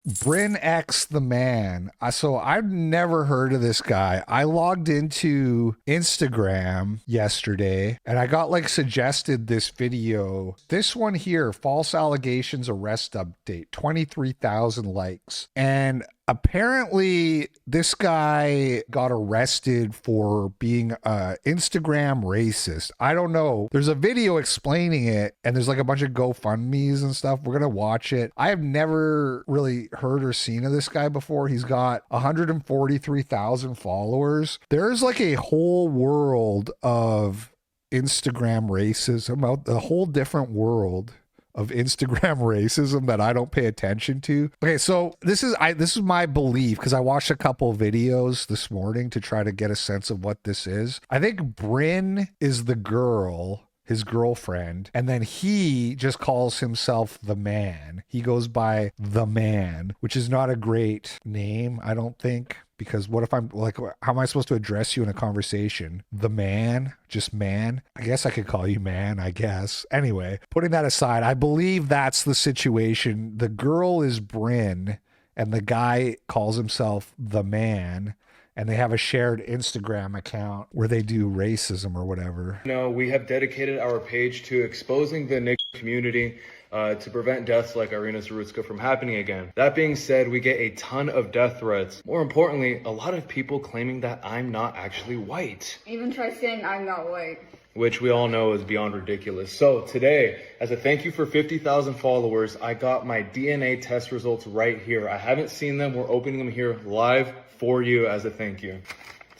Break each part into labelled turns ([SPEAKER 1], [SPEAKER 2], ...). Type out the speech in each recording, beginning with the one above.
[SPEAKER 1] Bryn X the man. So I've never heard of this guy. I logged into Instagram yesterday and I got like suggested this video. This one here, false allegations arrest update, 23,000 likes. And apparently this guy got arrested for being Instagram racist. I don't know. There's a video explaining it and there's like a bunch of GoFundMe's and stuff. We're going to watch it. I have never really heard or seen of this guy before. He's got 143,000 followers. There's like a whole world of Instagram racism, a whole different world of Instagram racism that I don't pay attention to. Okay, so this is my belief because I watched a couple videos this morning to try to get a sense of what this is. I think Bryn is the girl, his girlfriend, and then he just calls himself the man. He goes by the man, which is not a great name, I don't think. Because what if I'm like, how am I supposed to address you in a conversation? The man, just man. I guess I could call you man, I guess. Anyway, putting that aside, I believe that's the situation. The girl is Bryn and the guy calls himself the man. And they have a shared Instagram account where they do racism or whatever.
[SPEAKER 2] No, we have dedicated our page to exposing the nigger community to prevent deaths like Irina Zarutska from happening again. That being said, we get a ton of death threats. More importantly, a lot of people claiming that I'm not actually white.
[SPEAKER 3] Even try saying I'm not white.
[SPEAKER 2] Which we all know is beyond ridiculous. So today, as a thank you for 50,000 followers, I got my DNA test results right here. I haven't seen them. We're opening them here live for you as a thank you.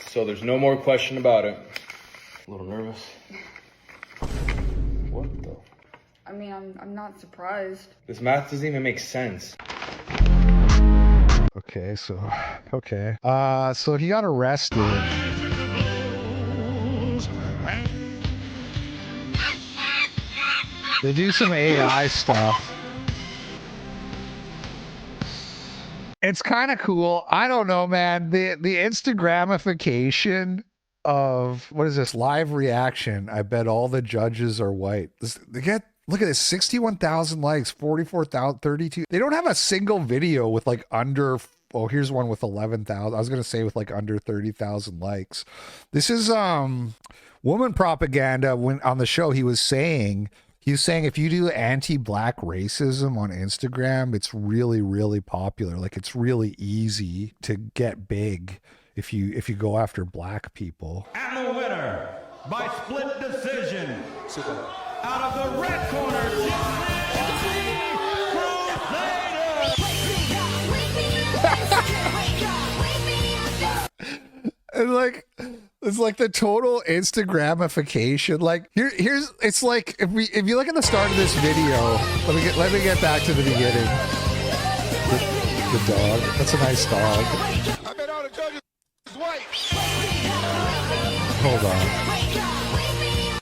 [SPEAKER 2] So there's no more question about it. A little nervous. What the?
[SPEAKER 3] I mean, I'm not surprised.
[SPEAKER 2] This math doesn't even make sense.
[SPEAKER 1] Okay, so he got arrested. They do some AI stuff. It's kind of cool. I don't know, man. The Instagramification of what is this live reaction? I bet all the judges are white. Look at this, 61,000 likes, 44,000, 32. They don't have a single video with like under. Oh, here's one with 11,000. I was gonna say with like under 30,000 likes. This is woman propaganda. When on the show, he was saying if you do anti-black racism on Instagram, it's really, really popular. Like it's really easy to get big if you go after black people.
[SPEAKER 4] And the winner by split decision out of the red corner,
[SPEAKER 1] And like it's like the total Instagramification. Like here's it's like if you look at the start of this video, let me get back to the beginning. The dog. That's a nice dog.
[SPEAKER 5] I bet all the judges is white.
[SPEAKER 1] Hold on.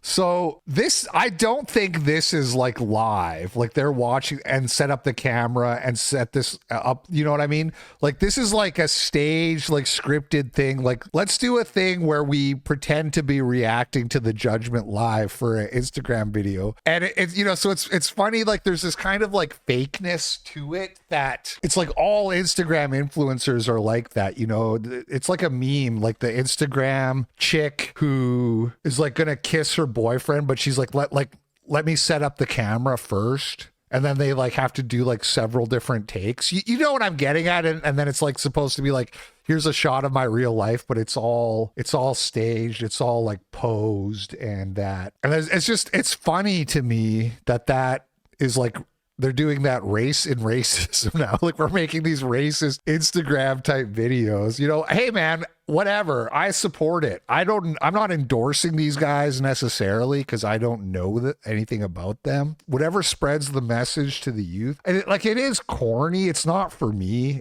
[SPEAKER 1] So this, I don't think this is like live, like they're watching and set up the camera and set this up. You know what I mean? Like this is like a stage, like scripted thing. Like let's do a thing where we pretend to be reacting to the judgment live for an Instagram video. And it's, you know, so it's funny. Like there's this kind of like fakeness to it that it's like all Instagram influencers are like that. You know, it's like a meme, like the Instagram chick who is like going to kiss her boyfriend, but she's like, let me set up the camera first. And then they like have to do like several different takes. You know what I'm getting at? And then it's like supposed to be like, here's a shot of my real life, but it's all staged. It's all like posed and that. And it's funny to me that is like, they're doing that race in racism now. Like we're making these racist Instagram type videos, you know, hey man, whatever. I support it. I'm not endorsing these guys necessarily because I don't know anything about them. Whatever spreads the message to the youth. And it is corny. It's not for me.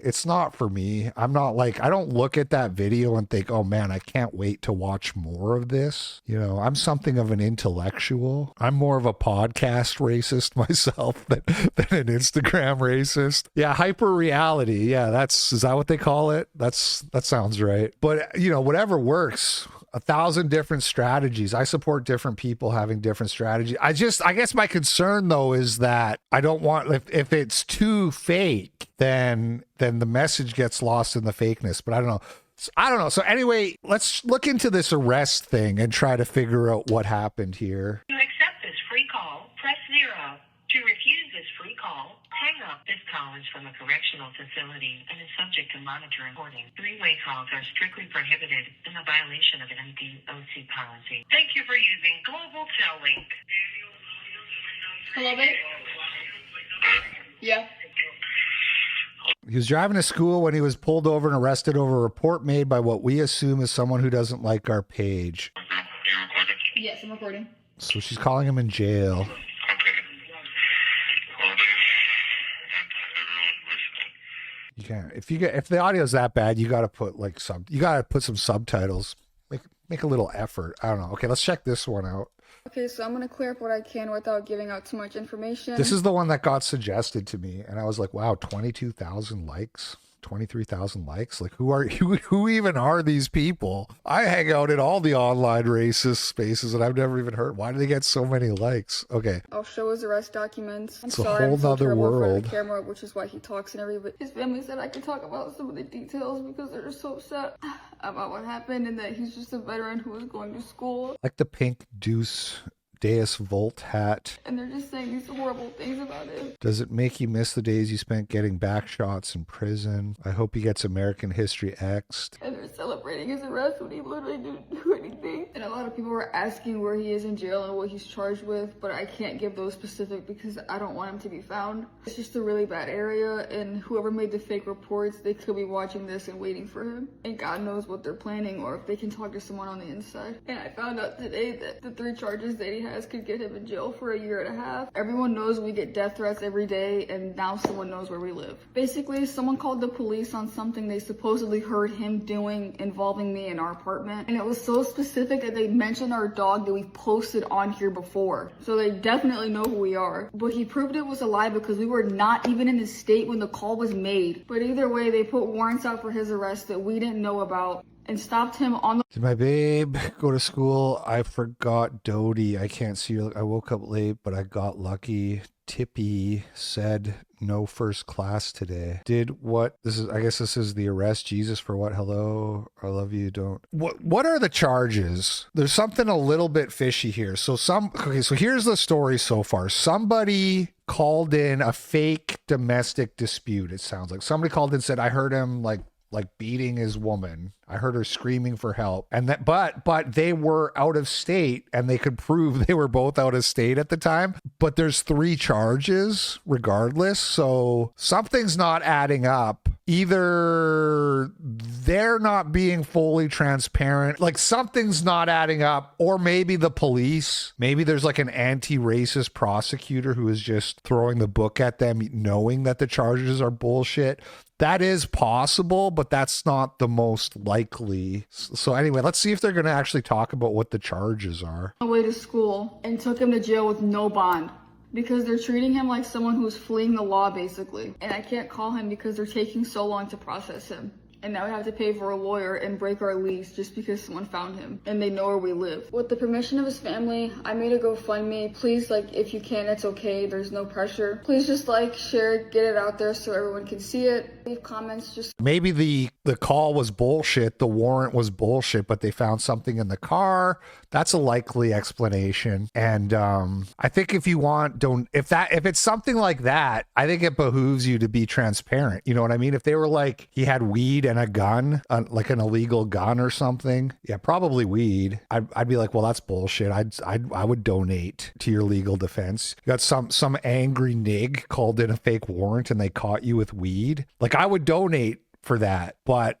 [SPEAKER 1] I'm not like, I don't look at that video and think, oh man, I can't wait to watch more of this. You know, I'm something of an intellectual. I'm more of a podcast racist myself than an Instagram racist. Yeah, hyper reality. Yeah, is that what they call it? That sounds right. But whatever works. 1,000 different strategies. I support different people having different strategies. I guess my concern though is that I don't want, if it's too fake, then the message gets lost in the fakeness. But I don't know. So anyway, let's look into this arrest thing and try to figure out what happened here.
[SPEAKER 6] To accept this free call, press 0. To refuse this free call, hang up. This call is from a correctional facility and is subject to monitoring and recording. Three-way calls are strictly prohibited in a violation of an MDOC policy. Thank you for using Global Cell Link.
[SPEAKER 3] Hello, babe? Yeah.
[SPEAKER 1] He was driving to school when he was pulled over and arrested over a report made by what we assume is someone who doesn't like our page.
[SPEAKER 3] Yes, I'm recording.
[SPEAKER 1] So she's calling him in jail. You can't, if the audio's that bad, you gotta put some subtitles. Make a little effort. I don't know. Okay, let's check this one out.
[SPEAKER 3] Okay, so I'm gonna clear up what I can without giving out too much information.
[SPEAKER 1] This is the one that got suggested to me, and I was like, wow, 22,000 likes. 23,000 likes. Like, who even are these people? I hang out in all the online racist spaces and I've never even heard. Why do they get so many likes? Okay.
[SPEAKER 3] I'll show his arrest documents. I'm
[SPEAKER 1] It's a
[SPEAKER 3] sorry,
[SPEAKER 1] whole
[SPEAKER 3] I'm so
[SPEAKER 1] nother
[SPEAKER 3] terrible for
[SPEAKER 1] world.
[SPEAKER 3] the camera, which is why he talks and everything. His family said I could talk about some of the details because they're just so upset about what happened and that he's just a veteran who was going to school.
[SPEAKER 1] Like the pink Deuce Deus Volt hat.
[SPEAKER 3] And they're just saying these horrible things about him.
[SPEAKER 1] Does it make you miss the days you spent getting back shots in prison? I hope he gets American History X'd.
[SPEAKER 3] And they're celebrating his arrest when he literally didn't do anything. And a lot of people were asking where he is in jail and what he's charged with, but I can't give those specific because I don't want him to be found. It's just a really bad area, and whoever made the fake reports, they could be watching this and waiting for him. And God knows what they're planning or if they can talk to someone on the inside. And I found out today that the 3 charges that he has could get him in jail for a year and a half. Everyone knows we get death threats every day, and now someone knows where we live. Basically, someone called the police on something they supposedly heard him doing involving me in our apartment, and it was so specific that they mentioned our dog that we posted on here before. So they definitely know who we are. But he proved it was a lie because we were not even in the state when the call was made. But either way, they put warrants out for his arrest that we didn't know about and stopped him on the—
[SPEAKER 1] Did my babe go to school? I forgot Dodie. I can't see her. I woke up late, but I got lucky. Tippy said no first class today. Did what? I guess this is the arrest. Jesus for what? Hello, I love you. Don't. What are the charges? There's something a little bit fishy here. So here's the story so far. Somebody called in a fake domestic dispute. It sounds like somebody called in and said, I heard him like beating his woman. I heard her screaming for help. And that, but they were out of state and they could prove they were both out of state at the time. But there's 3 charges regardless. So something's not adding up. Either they're not being fully transparent, like something's not adding up, or maybe the police, maybe there's like an anti-racist prosecutor who is just throwing the book at them, knowing that the charges are bullshit. That is possible, but that's not the most likely. So anyway, let's see if they're going to actually talk about what the charges are.
[SPEAKER 3] On the way to school and took him to jail with no bond because they're treating him like someone who's fleeing the law, basically. And I can't call him because they're taking so long to process him. And now we have to pay for a lawyer and break our lease just because someone found him and they know where we live. With the permission of his family, I made a GoFundMe. Please, if you can, it's okay. There's no pressure. Please just share it, get it out there so everyone can see it. Leave comments.
[SPEAKER 1] Maybe the call was bullshit, the warrant was bullshit, but they found something in the car. That's a likely explanation. And I think if it's something like that, I think it behooves you to be transparent. You know what I mean? If they were like he had weed and a gun, like an illegal gun or something, yeah, probably weed. I'd be like, well, that's bullshit. I would donate to your legal defense. You got some angry nig called in a fake warrant and they caught you with weed. Like, I would donate for that, but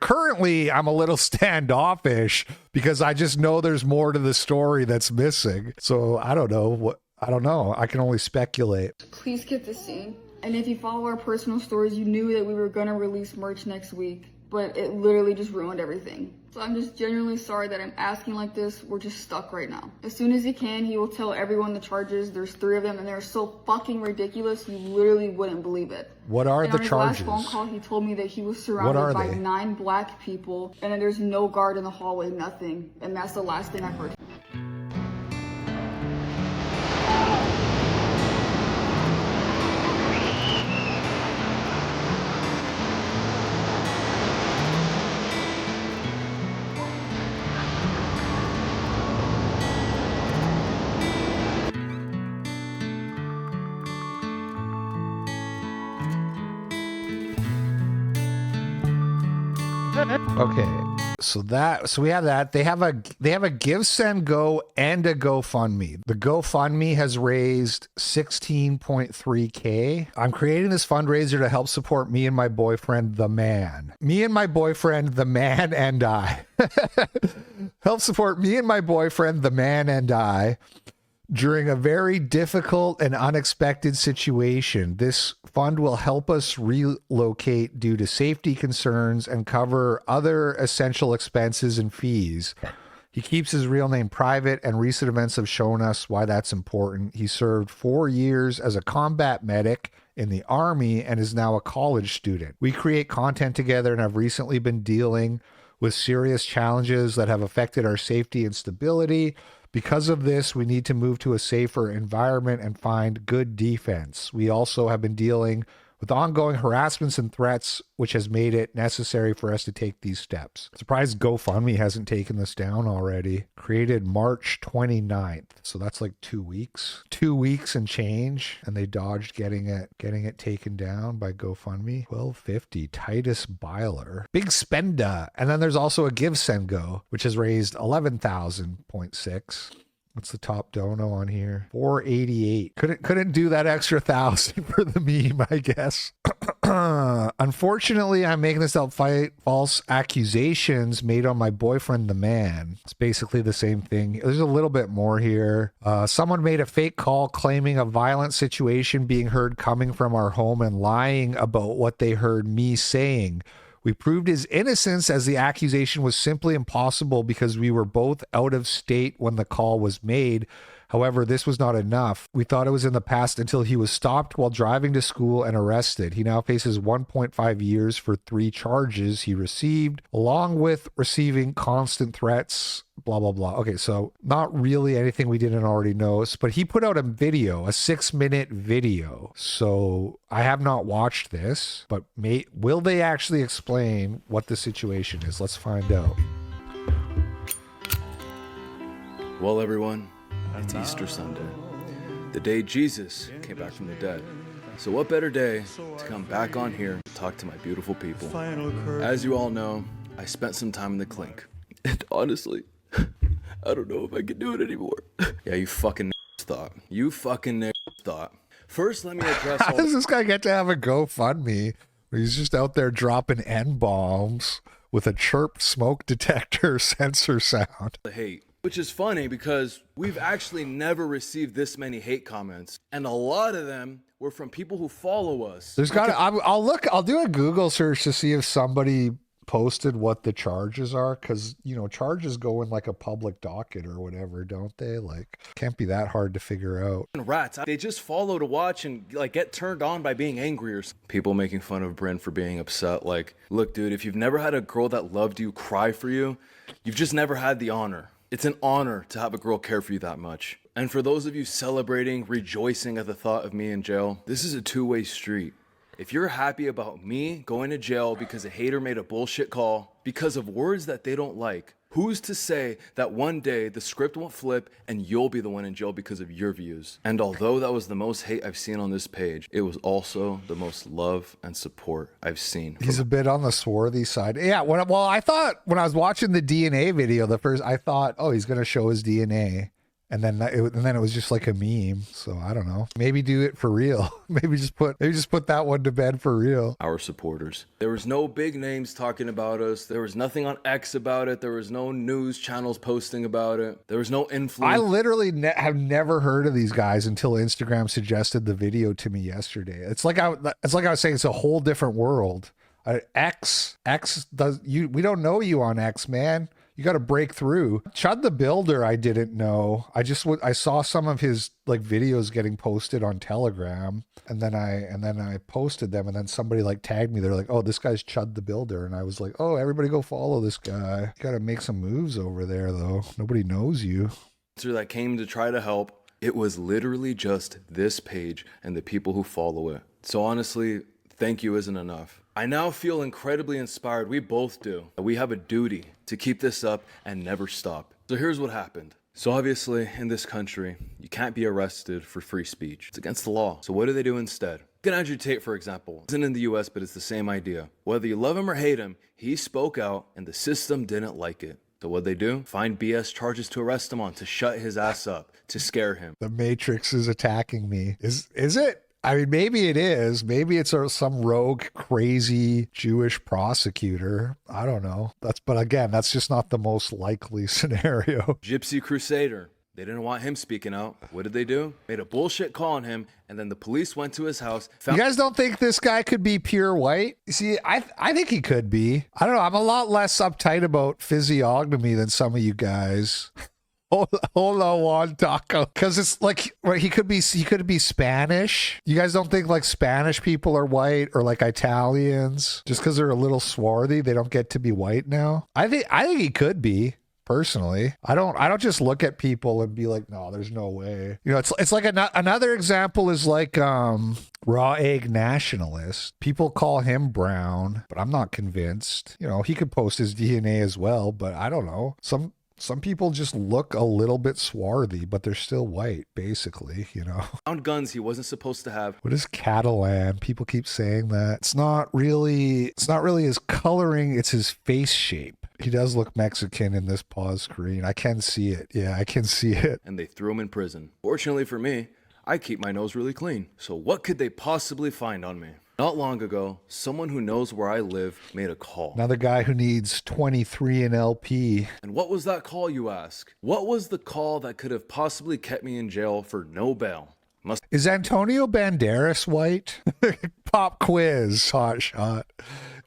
[SPEAKER 1] currently I'm a little standoffish because I just know there's more to the story that's missing. So I don't know. I can only speculate.
[SPEAKER 3] Please get this scene. And if you follow our personal stories, you knew that we were going to release merch next week. but it literally just ruined everything. So I'm just genuinely sorry that I'm asking like this. We're just stuck right now. As soon as he can, he will tell everyone the charges. There's 3 of them, and they're so fucking ridiculous, you literally wouldn't believe it.
[SPEAKER 1] What are the charges?
[SPEAKER 3] On his last phone call, he told me that he was surrounded by 9 black people, and then there's no guard in the hallway, nothing. And that's the last thing I've heard.
[SPEAKER 1] Okay. So we have that. They have a Give, Send, Go and a GoFundMe. The GoFundMe has raised 16.3K. I'm creating this fundraiser to help support me and my boyfriend, the man. Me and my boyfriend, the man, and I. Help support me and my boyfriend, the man, and I during a very difficult and unexpected situation. This fund will help us relocate due to safety concerns and cover other essential expenses and fees. He keeps his real name private, and recent events have shown us why that's important. He served 4 years as a combat medic in the Army and is now a college student. We create content together and have recently been dealing with serious challenges that have affected our safety and stability. Because of this, we need to move to a safer environment and find good defense. We also have been dealing with ongoing harassments and threats, which has made it necessary for us to take these steps. Surprised GoFundMe hasn't taken this down already. Created March 29th. So that's like 2 weeks. 2 weeks and change. And they dodged getting it taken down by GoFundMe. 1250. Titus Byler. Big spender. And then there's also a Give, Send, Go, which has raised 11,000.6. What's the top dono on here? 488. Couldn't do that extra 1,000 for the meme, I guess. Unfortunately, I'm making this help fight false accusations made on my boyfriend, the man. It's basically the same thing. There's a little bit more here. Someone made a fake call claiming a violent situation being heard coming from our home and lying about what they heard me saying. We proved his innocence, as the accusation was simply impossible because we were both out of state when the call was made. However, this was not enough. We thought it was in the past until he was stopped while driving to school and arrested. He now faces 1.5 years for 3 charges he received, along with receiving constant threats, blah, blah, blah. Okay, so not really anything we didn't already know, but he put out a video, a 6-minute video. So I have not watched this, but will they actually explain what the situation is? Let's find out.
[SPEAKER 7] Well, everyone, it's Easter Sunday, the day Jesus came back from the dead. So what better day to come back on here and talk to my beautiful people. As you all know, I spent some time in the clink. And honestly, I don't know if I can do it anymore. Yeah, you fucking thought. You fucking thought. First, let me address
[SPEAKER 1] How does this guy get to have a GoFundMe where he's just out there dropping N-bombs with a chirp smoke detector sensor sound?
[SPEAKER 7] the hate. Which is funny because we've actually never received this many hate comments. And a lot of them were from people who follow us.
[SPEAKER 1] I'll do a Google search to see if somebody posted what the charges are, because charges go in like a public docket or whatever, don't they? Like, can't be that hard to figure out.
[SPEAKER 7] Rats, they just follow to watch and like get turned on by being angry or people making fun of Bryn for being upset. Like, look, dude, if you've never had a girl that loved you cry for you, you've just never had the honor. It's an honor to have a girl care for you that much. And for those of you celebrating, rejoicing at the thought of me in jail, this is a two-way street. If you're happy about me going to jail because a hater made a bullshit call because of words that they don't like, who's to say that one day the script won't flip and you'll be the one in jail because of your views? And although that was the most hate I've seen on this page, it was also the most love and support I've seen.
[SPEAKER 1] He's a bit on the swarthy side. Yeah, I thought when I was watching the DNA video, I thought, oh, he's going to show his DNA. And then it was just like a meme. So I don't know. Maybe do it for real. Maybe just put that one to bed for real.
[SPEAKER 7] Our supporters. There was no big names talking about us. There was nothing on X about it. There was no news channels posting about it. There was no influence.
[SPEAKER 1] I literally have never heard of these guys until Instagram suggested the video to me yesterday. It's like I was saying, it's a whole different world. X does you. We don't know you on X, man. You got to break through. Chud the Builder, I didn't know. I saw some of his like videos getting posted on Telegram, and then I posted them, and then somebody like tagged me. They're like, "Oh, this guy's Chud the Builder," and I was like, "Oh, everybody go follow this guy. You got to make some moves over there, though. Nobody knows you."
[SPEAKER 7] That came to try to help. It was literally just this page and the people who follow it. So honestly, thank you isn't enough. I now feel incredibly inspired. We both do. We have a duty to keep this up and never stop. So here's what happened. So obviously, in this country, you can't be arrested for free speech. It's against the law. So what do they do instead? Andrew Tate, for example, isn't in the US, but it's the same idea. Whether you love him or hate him, he spoke out and the system didn't like it. So what'd they do? Find BS charges to arrest him on, to shut his ass up, to scare him.
[SPEAKER 1] The Matrix is attacking me. Is it? I mean, maybe it is. Maybe it's some rogue, crazy Jewish prosecutor. I don't know. But again, that's just not the most likely scenario.
[SPEAKER 7] Gypsy Crusader. They didn't want him speaking out. What did they do? Made a bullshit call on him, and then the police went to his house.
[SPEAKER 1] You guys don't think this guy could be pure white? See, I think he could be. I don't know. I'm a lot less uptight about physiognomy than some of you guys. Hola Juan Taco, because it's like, right, he could be Spanish. You guys don't think like Spanish people are white, or like Italians, just because they're a little swarthy, they don't get to be white now? I think he could be. Personally, I don't just look at people and be like, no, there's no way. You know, it's like another example is like Raw Egg Nationalist. People call him brown, but I'm not convinced. You know, he could post his DNA as well, but I don't know. Some people just look a little bit swarthy, but they're still white, basically, you know.
[SPEAKER 7] Found guns he wasn't supposed to have.
[SPEAKER 1] What is Catalan? People keep saying that. It's not really his coloring, it's his face shape. He does look Mexican in this pause screen. I can see it. Yeah, I can see it.
[SPEAKER 7] And they threw him in prison. Fortunately for me, I keep my nose really clean. So what could they possibly find on me? Not long ago, someone who knows where I live made a call.
[SPEAKER 1] Another guy who needs 23 in LP.
[SPEAKER 7] And what was that call, you ask? What was the call that could have possibly kept me in jail for no bail?
[SPEAKER 1] Is Antonio Banderas white? Pop quiz, hot shot.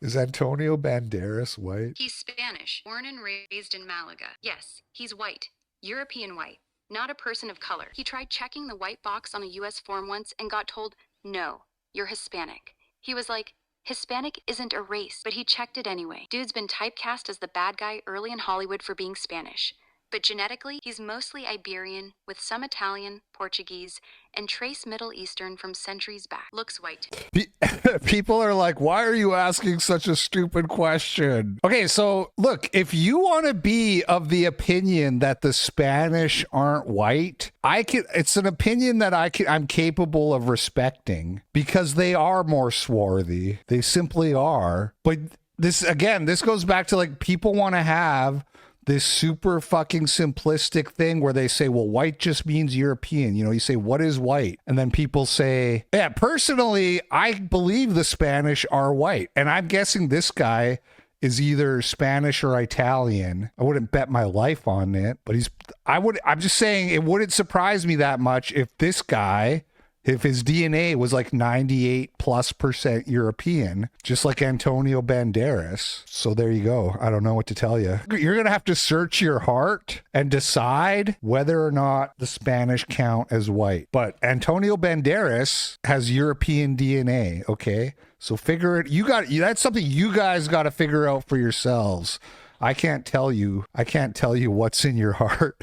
[SPEAKER 1] Is Antonio Banderas white?
[SPEAKER 8] He's Spanish, born and raised in Malaga. Yes, he's white, European white, not a person of color. He tried checking the white box on a US form once and got told, no, you're Hispanic. He was like, Hispanic isn't a race, but he checked it anyway. Dude's been typecast as the bad guy early in Hollywood for being Spanish. But genetically, he's mostly Iberian, with some Italian, Portuguese, and trace Middle Eastern from centuries back. Looks white.
[SPEAKER 1] People are like, why are you asking such a stupid question? Okay, so look, if you want to be of the opinion that the Spanish aren't white, it's an opinion that I'm capable of respecting, because they are more swarthy. They simply are. But this goes back to like, people want to have this super fucking simplistic thing where they say, well, white just means European. You know, you say, what is white? And then people say, yeah, personally, I believe the Spanish are white. And I'm guessing this guy is either Spanish or Italian. I wouldn't bet my life on it, but I'm just saying it wouldn't surprise me that much if this guy, if his DNA was like 98+% European, just like Antonio Banderas. So there you go. I don't know what to tell you. You're going to have to search your heart and decide whether or not the Spanish count as white. But Antonio Banderas has European DNA, okay? So figure it. That's something you guys got to figure out for yourselves. I can't tell you what's in your heart.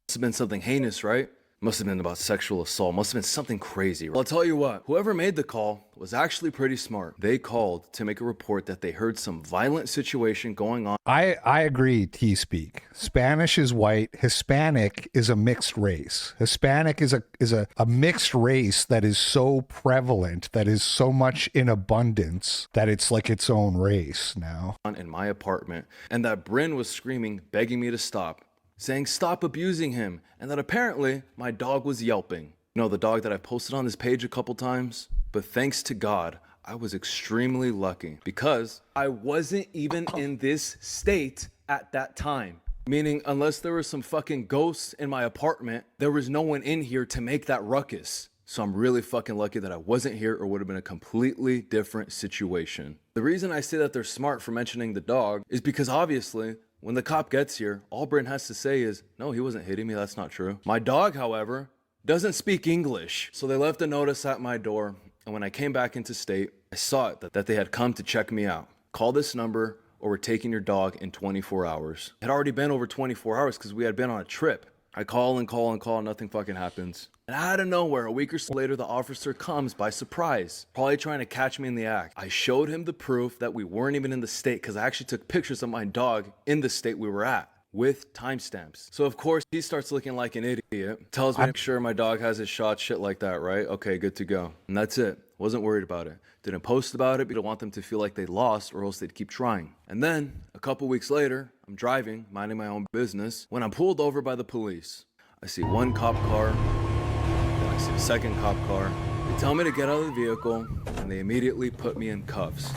[SPEAKER 7] It's been something heinous, right? Must have been about sexual assault. Must have been something crazy. Well, I'll tell you what, whoever made the call was actually pretty smart. They called to make a report that they heard some violent situation going on.
[SPEAKER 1] I agree, T-Speak. Spanish is white. Hispanic is a mixed race. Hispanic is a mixed race that is so prevalent, that is so much in abundance, that it's like its own race now.
[SPEAKER 7] In my apartment, and that Bryn was screaming, begging me to stop, saying stop abusing him, and that apparently my dog was yelping. You know, the dog that I posted on this page a couple times? But thanks to God, I was extremely lucky, because I wasn't even in this state at that time. Meaning, unless there were some fucking ghosts in my apartment, there was no one in here to make that ruckus. So I'm really fucking lucky that I wasn't here or would have been a completely different situation. The reason I say that they're smart for mentioning the dog is because obviously when the cop gets here, all Bryn has to say is, no, he wasn't hitting me, that's not true. My dog, however, doesn't speak English. So they left a notice at my door, and when I came back into state, I saw it that they had come to check me out. Call this number or we're taking your dog in 24 hours. It had already been over 24 hours because we had been on a trip. I call and call and call, nothing fucking happens. And out of nowhere, a week or so later, the officer comes by surprise, probably trying to catch me in the act. I showed him the proof that we weren't even in the state because I actually took pictures of my dog in the state we were at with timestamps. So of course, he starts looking like an idiot, tells me to make sure my dog has his shot, shit like that, right? Okay, good to go. And that's it. Wasn't worried about it. Didn't post about it, but I don't want them to feel like they lost or else they'd keep trying. And then, a couple weeks later, I'm driving, minding my own business, when I'm pulled over by the police. I see one cop car, then I see a second cop car. They tell me to get out of the vehicle, and they immediately put me in cuffs.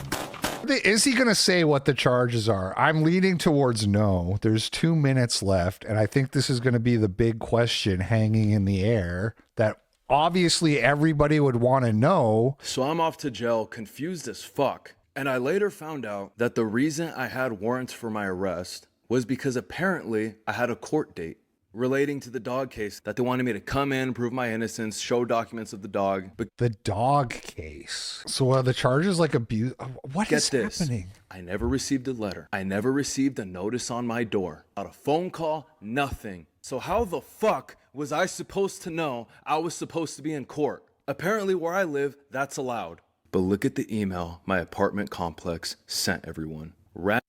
[SPEAKER 1] Is he going to say what the charges are? I'm leaning towards no. There's 2 minutes left, and I think this is going to be the big question hanging in the air that obviously everybody would want to know.
[SPEAKER 7] So I'm off to jail, confused as fuck. And I later found out that the reason I had warrants for my arrest was because apparently I had a court date relating to the dog case that they wanted me to come in, prove my innocence, show documents of the dog. But
[SPEAKER 1] the dog case. So are the charges like abuse? What is happening?
[SPEAKER 7] I never received a letter. I never received a notice on my door. Not a phone call, nothing. So how the fuck was I supposed to know I was supposed to be in court? Apparently where I live, that's allowed. But look at the email my apartment complex sent everyone.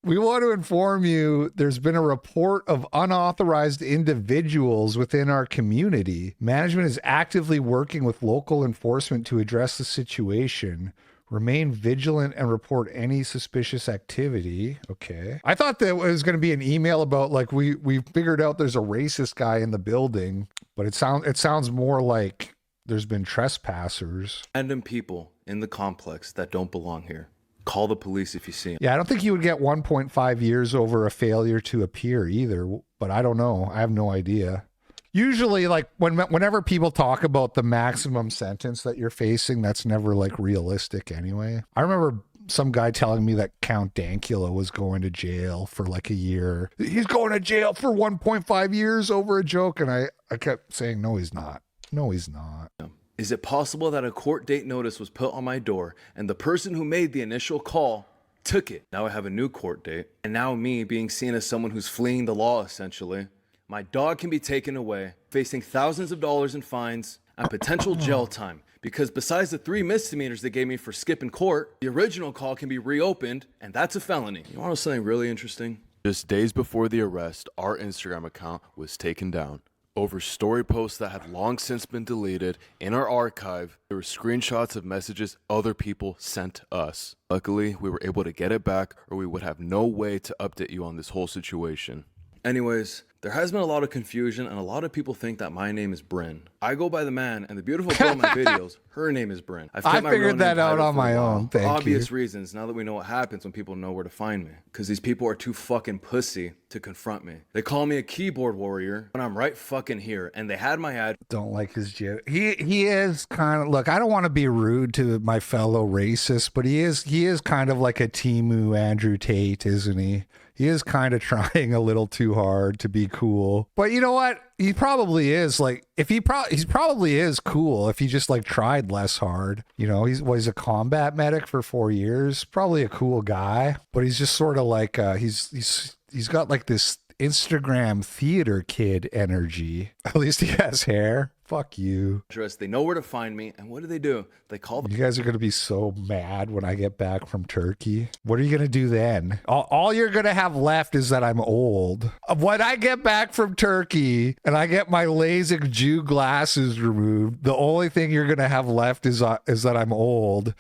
[SPEAKER 1] We want to inform you there's been a report of unauthorized individuals within our community. Management is actively working with local enforcement to address the situation. Remain vigilant and report any suspicious activity. Okay. I thought that was going to be an email about like we figured out there's a racist guy in the building, but it sounds more like there's been trespassers.
[SPEAKER 7] Random people in the complex that don't belong here. Call the police if you see him.
[SPEAKER 1] Yeah, I don't think you would get 1.5 years over a failure to appear either, but I don't know. I have no idea. Usually, like, whenever people talk about the maximum sentence that you're facing, that's never, like, realistic anyway. I remember some guy telling me that Count Dankula was going to jail for, like, a year. He's going to jail for 1.5 years over a joke, and I kept saying, no, he's not. No, he's not.
[SPEAKER 7] Is it possible that a court date notice was put on my door and the person who made the initial call took it? Now I have a new court date, and now me being seen as someone who's fleeing the law, essentially. My dog can be taken away, facing thousands of dollars in fines and potential jail time. Because besides the 3 misdemeanors they gave me for skipping court, the original call can be reopened, and that's a felony. You want to know something really interesting?
[SPEAKER 9] Just days before the arrest, our Instagram account was taken down. Over story posts that had long since been deleted. In our archive, there were screenshots of messages other people sent us. Luckily, we were able to get it back, or we would have no way to update you on this whole situation.
[SPEAKER 7] Anyways, there has been a lot of confusion, and a lot of people think that my name is Bryn. I go by the man, and the beautiful girl in my videos, her name is Bryn.
[SPEAKER 1] I figured that out on my own.
[SPEAKER 7] For obvious reasons, now that we know what happens when people know where to find me. Because these people are too fucking pussy to confront me. They call me a keyboard warrior, but I'm right fucking here, and they had my ad.
[SPEAKER 1] Don't like his joke. He is kind of, look, I don't want to be rude to my fellow racists, but he is kind of like a Timu Andrew Tate, isn't he? He is kind of trying a little too hard to be cool. But you know what? He probably is like, he probably is cool if he just like tried less hard. You know, he's a combat medic for 4 years. Probably a cool guy, but he's just sort of like, he's got like this Instagram theater kid energy. At least he has hair. Fuck you.
[SPEAKER 7] They know where to find me, and what do? They call
[SPEAKER 1] You guys are going to be so mad when I get back from Turkey. What are you going to do then? All you're going to have left is that I'm old. When I get back from Turkey and I get my LASIK Jew glasses removed, the only thing you're going to have left is that I'm old.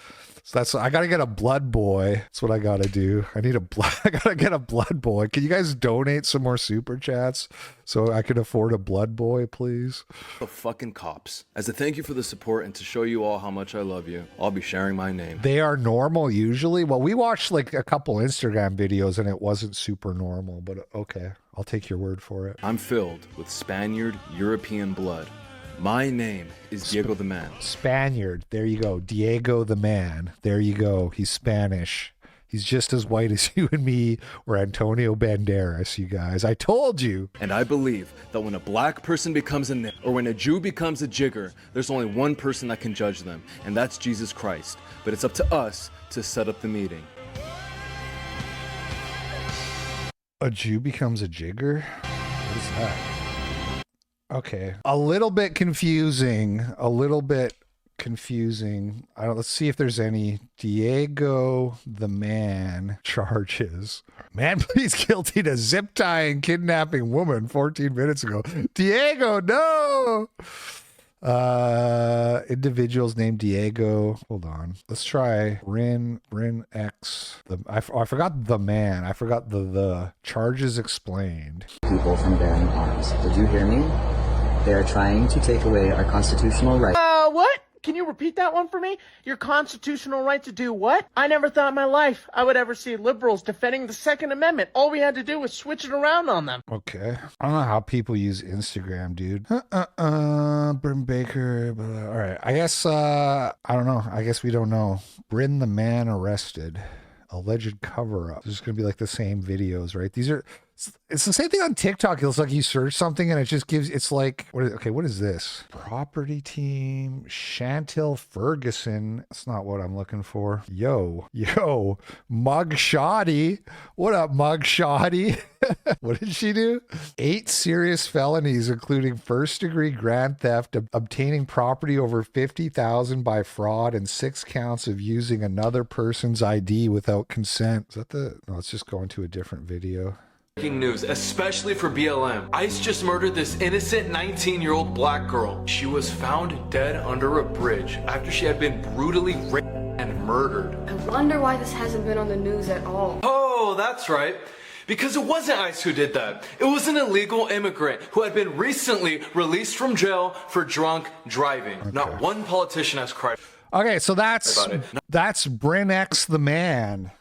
[SPEAKER 1] So I got to get a blood boy. That's what I got to do. I got to get a blood boy. Can you guys donate some more super chats so I can afford a blood boy, please?
[SPEAKER 7] The fucking cops. As a thank you for the support and to show you all how much I love you, I'll be sharing my name.
[SPEAKER 1] They are normal usually. Well, we watched like a couple Instagram videos and it wasn't super normal, but okay. I'll take your word for it.
[SPEAKER 7] I'm filled with Spaniard European blood. My name is Diego the Man.
[SPEAKER 1] Spaniard. There you go. Diego the Man. There you go. He's Spanish. He's just as white as you and me or Antonio Banderas, you guys. I told you.
[SPEAKER 7] And I believe that when a black person becomes a nigger, or when a Jew becomes a jigger, there's only one person that can judge them, and that's Jesus Christ. But it's up to us to set up the meeting.
[SPEAKER 1] A Jew becomes a jigger? What is that? Okay. A little bit confusing. Let's see if there's any Diego the Man charges. Man pleads guilty to zip tying kidnapping woman 14 minutes ago. Diego, no! Individuals named Diego. Hold on. Let's try Rin X. I forgot the man. I forgot the charges explained.
[SPEAKER 10] People from bearing arms. Did you hear me? They are trying to take away our constitutional right.
[SPEAKER 11] What? Can you repeat that one for me? Your constitutional right to do what? I never thought in my life I would ever see liberals defending the Second Amendment. All we had to do was switch it around on them.
[SPEAKER 1] Okay. I don't know how people use Instagram, dude. Bryn Baker. Blah, blah. All right. I guess, I don't know. I guess we don't know. Bryn the Man arrested. Alleged cover-up. There's going to be like the same videos, right? It's the same thing on TikTok. It looks like you search something and it just gives, it's like, what is this? Property team, Chantel Ferguson. That's not what I'm looking for. Yo, Mug Shoddy. What up, Mug Shoddy? What did she do? 8 serious felonies, including first-degree grand theft, obtaining property over $50,000 by fraud, and 6 counts of using another person's ID without consent. Is that no, let's just go into a different video.
[SPEAKER 7] Breaking news, especially for BLM. ICE just murdered this innocent 19-year-old black girl. She was found dead under a bridge after she had been brutally raped and murdered.
[SPEAKER 3] I wonder why this hasn't been on the news at all.
[SPEAKER 7] Oh, that's right. Because it wasn't ICE who did that. It was an illegal immigrant who had been recently released from jail for drunk driving. Okay. Not one politician has cried.
[SPEAKER 1] Okay, so that's Bryn X the Man.